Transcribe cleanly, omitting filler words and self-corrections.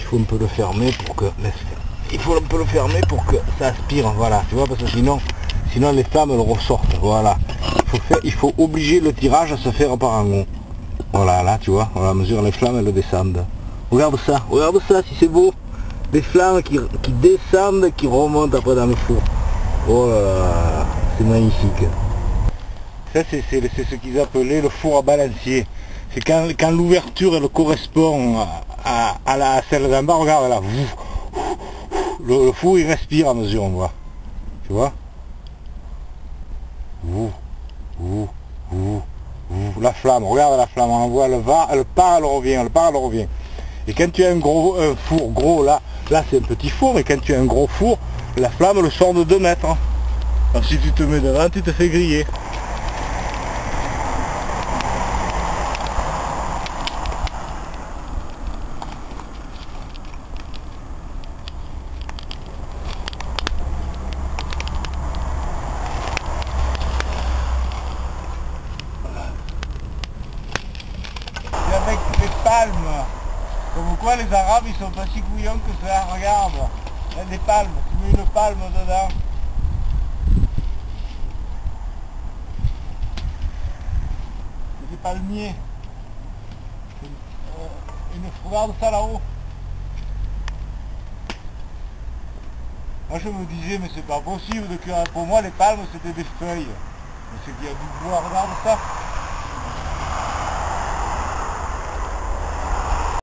faut un peu le fermer pour que... Il faut un peu le fermer pour que ça aspire, voilà, tu vois, parce que sinon les flammes elles ressortent, voilà. Il faut obliger le tirage à se faire par en haut. Voilà, là, tu vois, à mesure les flammes elles descendent. Regarde ça si c'est beau. Des flammes qui descendent, qui remontent après dans le four. Oh là là, c'est magnifique. Ça c'est ce qu'ils appelaient le four à balancier. C'est quand l'ouverture elle correspond à celle d'en bas, regarde là. Le four il respire à mesure, on voit. Tu vois, la flamme, regarde la flamme, on voit elle part, elle revient. Et quand tu as un four gros, là c'est un petit four, mais quand tu as un gros four, la flamme le sort de 2 mètres. Alors si tu te mets devant, tu te fais griller. Avec les palmes, comme quoi les Arabes ils sont pas si couillons que ça, regarde, il y a des palmes, tu mets une palme dedans. C'est des palmiers. Regarde ça là-haut. Moi je me disais mais c'est pas possible, pour moi les palmes c'était des feuilles. Mais c'est qu'il y a du bois, regarde ça.